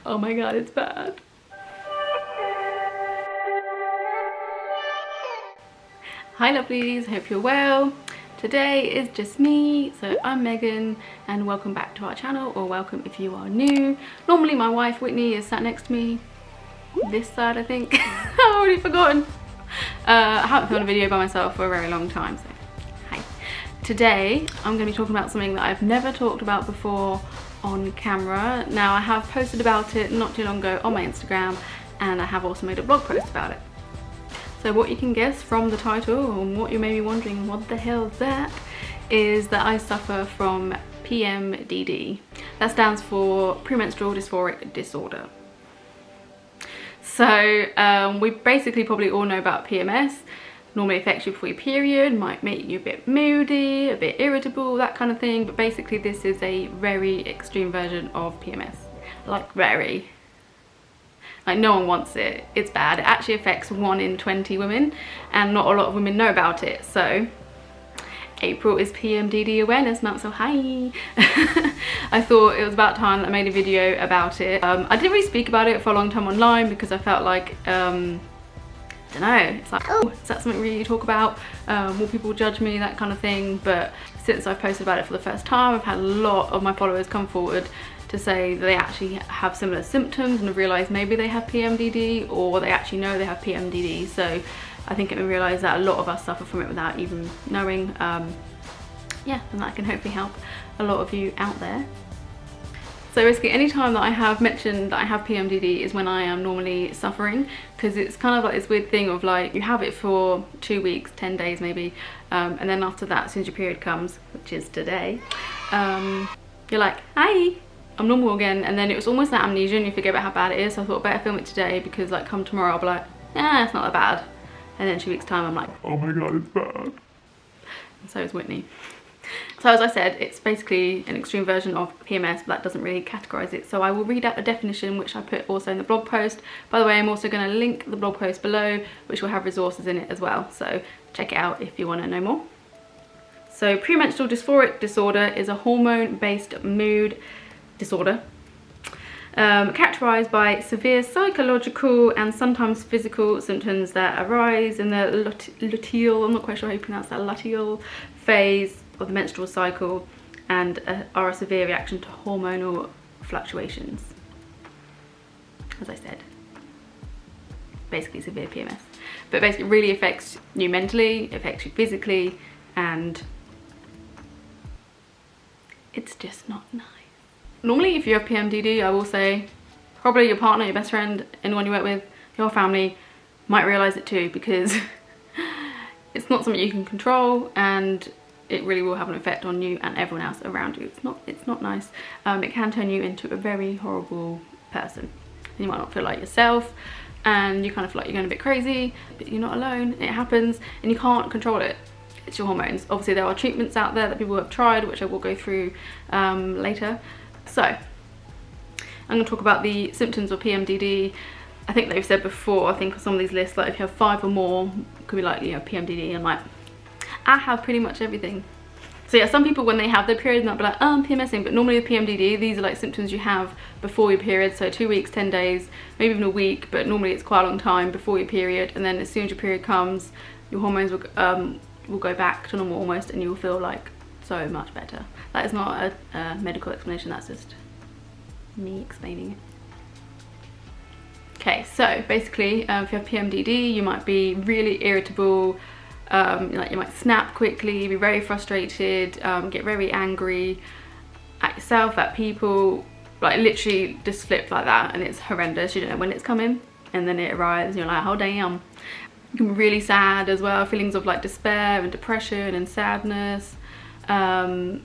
Oh my god, it's bad. Hi lovelies, hope you're well. Today is just me, so I'm Megan and welcome back to our channel, or welcome if you are new. Normally my wife Whitney is sat next to me, this side I think. I've already forgotten. I haven't filmed a video by myself for a very long time, so hi. Today I'm going to be talking about something that I've never talked about before on camera. Now I have posted about it not too long ago on my Instagram, and I have also made a blog post about it. So what you can guess from the title, and what you may be wondering, what the hell is that, is that I suffer from PMDD. That stands for premenstrual dysphoric disorder. So we basically probably all know about PMS. Normally affects you before your period, might make you a bit moody, a bit irritable, that kind of thing. But basically this is a very extreme version of PMS. Like very. Like no one wants it, it's bad. It actually affects 1 in 20 women, and not a lot of women know about it. So April is PMDD Awareness Month, so hi. I thought it was about time that I made a video about it. I didn't really speak about it for a long time online because I felt like, I don't know, it's like, oh, is that something really you talk about? Will people judge me, that kind of thing? But since I've posted about it for the first time, I've had a lot of my followers come forward to say that they actually have similar symptoms and have realised maybe they have PMDD, or they actually know they have PMDD. So I think it made me realise that a lot of us suffer from it without even knowing. Yeah, and that can hopefully help a lot of you out there. So basically any time that I have mentioned that I have PMDD is when I am normally suffering, because it's kind of like this weird thing of like, you have it for 2 weeks, 10 days maybe, and then after that, as soon as your period comes, which is today, you're like, hi, I'm normal again. And then it was almost like amnesia and you forget about how bad it is. So I thought I better film it today, because like come tomorrow I'll be like, yeah, it's not that bad. And then 2 weeks time I'm like, oh my god, it's bad. And so is Whitney. So as I said, it's basically an extreme version of PMS, but that doesn't really categorize it. So I will read out the definition, which I put also in the blog post. By the way, I'm also going to link the blog post below, which will have resources in it as well. So check it out if you want to know more. So premenstrual dysphoric disorder is a hormone-based mood disorder characterized by severe psychological and sometimes physical symptoms that arise in the luteal, I'm not quite sure how you pronounce that, luteal phase of the menstrual cycle, and are a severe reaction to hormonal fluctuations. As I said, basically severe PMS. But basically it really affects you mentally, it affects you physically, and it's just not nice. Normally if you have PMDD, I will say probably your partner, your best friend, anyone you work with, your family might realise it too, because it's not something you can control, and it really will have an effect on you and everyone else around you. It's not nice. It can turn you into a very horrible person. And you might not feel like yourself, and you kind of feel like you're going a bit crazy, but you're not alone. It happens and you can't control it. It's your hormones. Obviously there are treatments out there that people have tried, which I will go through later. So I'm going to talk about the symptoms of PMDD. I think they've said before, I think on some of these lists, like if you have 5 or more, it could be like, you know, PMDD. I'm like, I have pretty much everything. So yeah, some people when they have their period, they'll be like, oh, I'm PMSing, but normally with PMDD, these are like symptoms you have before your period. So 2 weeks, 10 days, maybe even a week, but normally it's quite a long time before your period. And then as soon as your period comes, your hormones will go back to normal almost, and you will feel like so much better. That is not a medical explanation, that's just me explaining it. Okay, so basically if you have PMDD, you might be really irritable, like you might snap quickly, be very frustrated, get very angry at yourself, at people, like literally just flip like that, and it's horrendous. You don't know when it's coming, and then it arrives and you're like, oh damn. You can be really sad as well, feelings of like despair and depression and sadness. And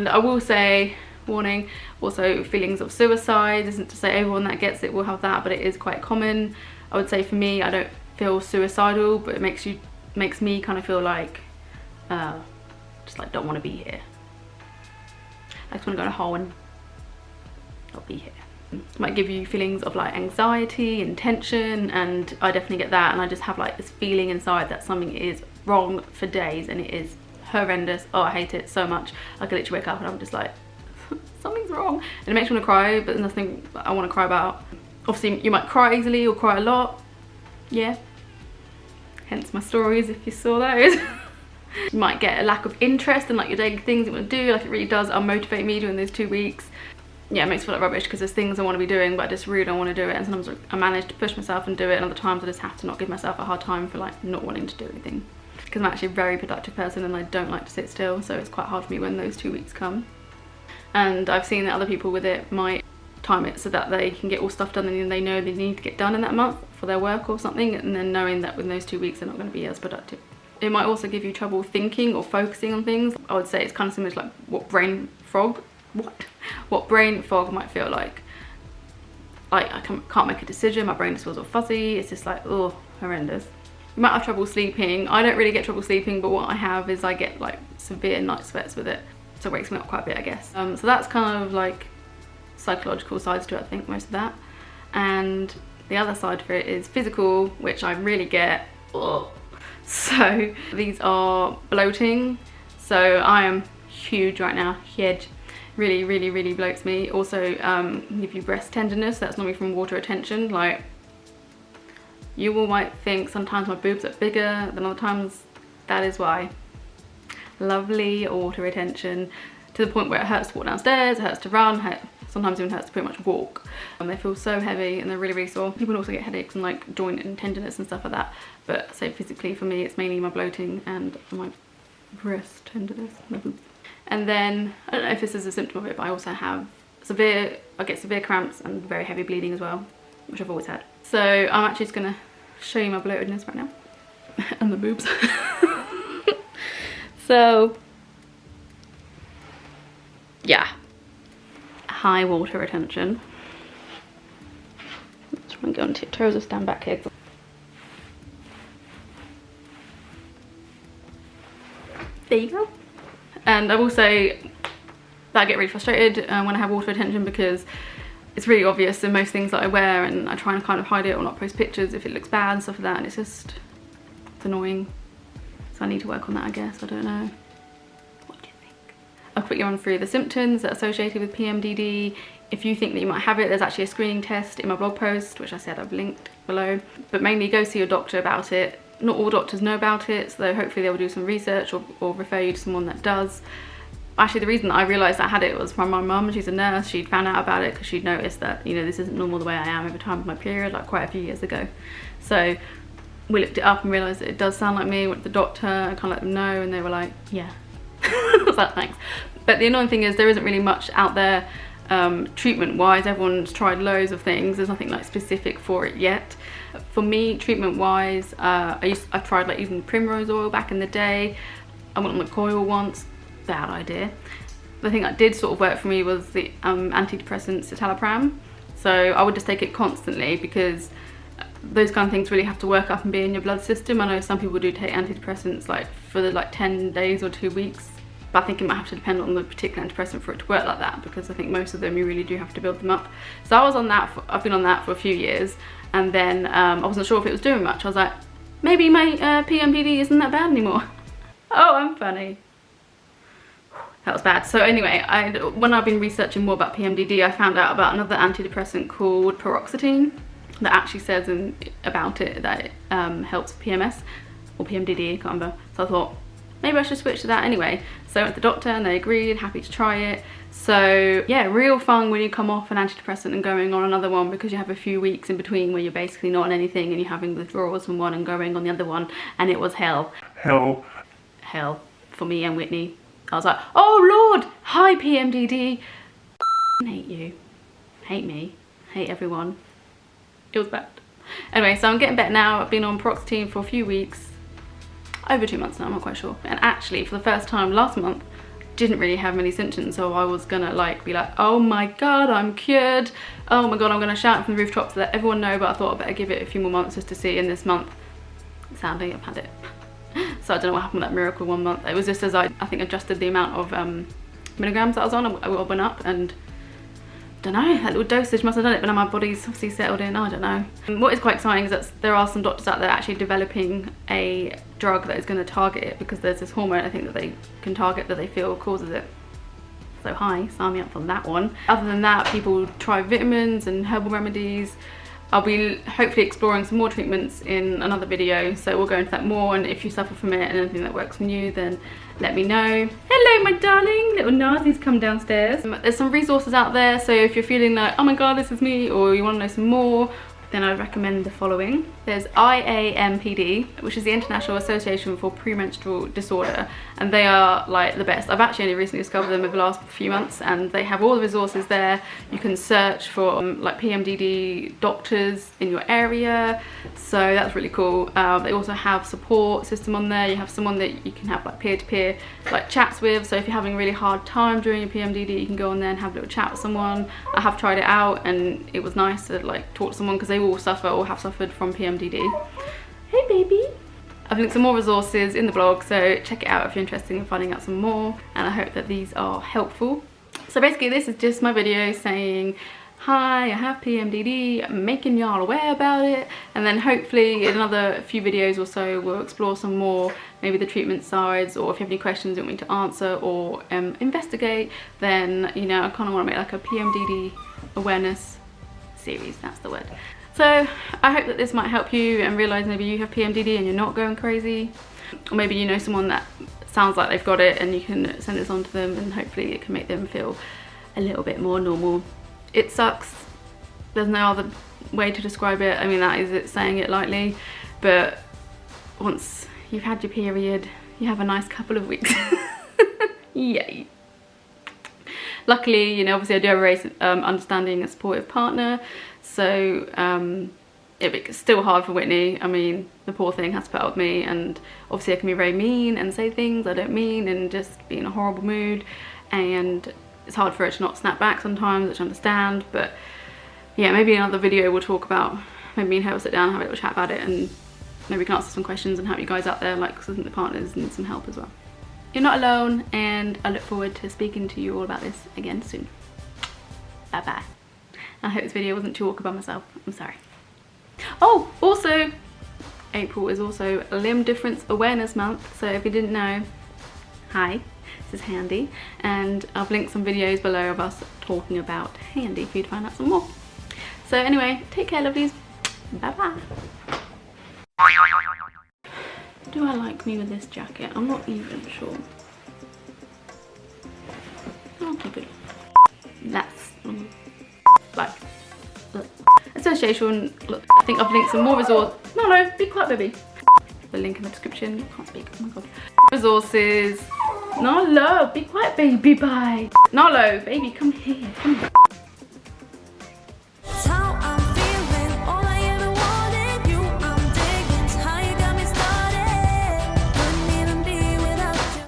I will say, warning, also feelings of suicide. Isn't to say everyone that gets it will have that, but it is quite common. I would say for me, I don't feel suicidal, but it makes me kind of feel like just like don't want to be here. I just want to go in a hole and not be here. It might give you feelings of like anxiety and tension, and I definitely get that, and I just have like this feeling inside that something is wrong for days, and it is horrendous. Oh, I hate it so much. I could literally wake up and I'm just like something's wrong? And it makes me want to cry, but there's nothing I want to cry about. Obviously, you might cry easily or cry a lot. Yeah. Hence my stories, if you saw those. You might get a lack of interest in like your daily things you want to do. Like, it really does unmotivate me during those 2 weeks. Yeah, it makes me feel like rubbish because there's things I want to be doing, but I just really don't want to do it. And sometimes I manage to push myself and do it, and other times I just have to not give myself a hard time for like not wanting to do anything. Because I'm actually a very productive person and I don't like to sit still, so it's quite hard for me when those 2 weeks come. And I've seen that other people with it might time it so that they can get all stuff done and they know they need to get done in that month for their work or something, and then knowing that within those 2 weeks they're not going to be as productive. It might also give you trouble thinking or focusing on things. I would say it's kind of similar to like what brain fog might feel like. Like, I can't make a decision, my brain just feels all fuzzy, it's just like, oh, horrendous. You might have trouble sleeping. I don't really get trouble sleeping, but what I have is I get like severe night sweats with it, so it wakes me up quite a bit, I guess. So that's kind of like psychological sides to it, I think, most of that. And the other side for it is physical, which I really get. Ugh. So these are bloating. So I am huge right now, huge. Really bloats me. Also give you breast tenderness. That's normally from water retention. Like, you all might think sometimes my boobs are bigger than other times. That is why. Lovely water retention, to the point where it hurts to walk downstairs, it hurts to run, sometimes even hurts to pretty much walk. They feel so heavy and they're really sore. People also get headaches and like joint and tenderness and stuff like that. But so physically for me, it's mainly my bloating and my breast tenderness, my boobs. And then, I don't know if this is a symptom of it, but I also have I get severe cramps and very heavy bleeding as well, which I've always had. So I'm actually just gonna show you my bloatedness right now. And the boobs. So, yeah. High water retention. Let's try and go on tiptoes or stand back here. There you go. And I will say that I get really frustrated when I have water retention, because it's really obvious in most things that I wear, and I try and kind of hide it or not post pictures if it looks bad and stuff like that, and it's annoying. So I need to work on that, I guess. I don't know. What do you think? I'll quickly run through the symptoms that are associated with PMDD. If you think that you might have it, there's actually a screening test in my blog post, which I said I've linked below. But mainly go see your doctor about it. Not all doctors know about it, so hopefully they'll do some research or refer you to someone that does. Actually, the reason that I realised I had it was from my mum. She's a nurse. She'd found out about it because she'd noticed that, you know, this isn't normal the way I am every time of my period, like quite a few years ago. So we looked it up and realised that it does sound like me. Went to the doctor, I kind of let them know, and they were like, yeah. I was like, thanks. But the annoying thing is there isn't really much out there treatment wise. Everyone's tried loads of things. There's nothing like specific for it yet. For me, treatment wise, I tried like using primrose oil back in the day. I went on the coil once. Bad idea. The thing that did sort of work for me was the antidepressant citalopram. So I would just take it constantly, because those kind of things really have to work up and be in your blood system. I know some people do take antidepressants like for the 10 days or 2 weeks, but I think it might have to depend on the particular antidepressant for it to work like that, because I think most of them you really do have to build them up. So I was on that, I've been on that for a few years, and then I wasn't sure if it was doing much. I was like, maybe my PMDD isn't that bad anymore. Oh, I'm funny. That was bad. So anyway, when I've been researching more about PMDD, I found out about another antidepressant called paroxetine that actually says about it that it helps PMS or PMDD, I can't remember. So I thought maybe I should switch to that anyway. So I went to the doctor and they agreed, happy to try it. So yeah, real fun when you come off an antidepressant and going on another one, because you have a few weeks in between where you're basically not on anything and you're having withdrawals from one and going on the other one, and it was hell. Hell for me and Whitney. I was like, oh Lord, hi PMDD. I hate you, hate me, hate everyone. It was bad. Anyway, so I'm getting better now. I've been on paroxetine for a few weeks, over 2 months now, I'm not quite sure. And actually, for the first time last month, didn't really have many symptoms, so I was gonna be like, oh my God, I'm cured. Oh my God, I'm gonna shout from the rooftops to let everyone know, but I thought I'd better give it a few more months just to see. In this month, sadly, I've had it. So I don't know what happened with that miracle 1 month. It was just as I think adjusted the amount of milligrams that I was on, I went up, and I don't know, that little dosage must have done it, but now my body's obviously settled in, I don't know. And what is quite exciting is that there are some doctors out there actually developing a drug that is going to target it, because there's this hormone I think that they can target that they feel causes it. So hi, sign me up for that one. Other than that, people try vitamins and herbal remedies. I'll be hopefully exploring some more treatments in another video, so we'll go into that more, and if you suffer from it and anything that works for you, then let me know. Hello my darling, little Nazi's come downstairs. There's some resources out there, so if you're feeling like, oh my god, this is me, or you want to know some more, then I recommend the following. There's IAMPD, which is the International Association for Premenstrual Disorder, and they are like the best. I've actually only recently discovered them over the last few months, and they have all the resources there. You can search for like PMDD doctors in your area, so that's really cool. They also have support system on there. You have someone that you can have like peer-to-peer like chats with, so if you're having a really hard time during your PMDD, you can go on there and have a little chat with someone. I have tried it out and it was nice to like talk to someone, because they all suffer or have suffered from PMDD. Hey baby! I've linked some more resources in the blog, so check it out if you're interested in finding out some more, and I hope that these are helpful. So basically this is just my video saying, hi, I have PMDD, I'm making y'all aware about it, and then hopefully in another few videos or so we'll explore some more, maybe the treatment sides, or if you have any questions you want me to answer or investigate, then you know, I kind of want to make like a PMDD Awareness Series, that's the word. So I hope that this might help you and realise maybe you have PMDD and you're not going crazy, or maybe you know someone that sounds like they've got it and you can send this on to them, and hopefully it can make them feel a little bit more normal. It sucks, there's no other way to describe it. I mean, that is it saying it lightly, but once you've had your period, you have a nice couple of weeks. Yay. Luckily, you know, obviously I do have a very understanding and supportive partner, so it's still hard for Whitney. I mean, the poor thing has to put up with me, and obviously I can be very mean and say things I don't mean and just be in a horrible mood, and it's hard for her to not snap back sometimes, which I understand. But yeah, maybe in another video we'll talk about, maybe me and her will sit down and have a little chat about it, and maybe we can answer some questions and help you guys out there, like, because I think the partners need some help as well. You're not alone, and I look forward to speaking to you all about this again soon. Bye bye. I hope this video wasn't too awkward by myself. I'm sorry. Oh, also, April is also Limb Difference Awareness Month, so if you didn't know, hi, this is Handy, and I've linked some videos below of us talking about Handy for you to find out some more. So anyway, take care lovelies. Bye bye. Do I like me with this jacket? I'm not even sure. I'll keep it. That's like association. Look, I think I've linked some more resources. No, be quiet baby. The link in the description. I can't speak, oh my god. Resources. Nolo, be quiet baby, bye. Nolo, baby, come here, come here.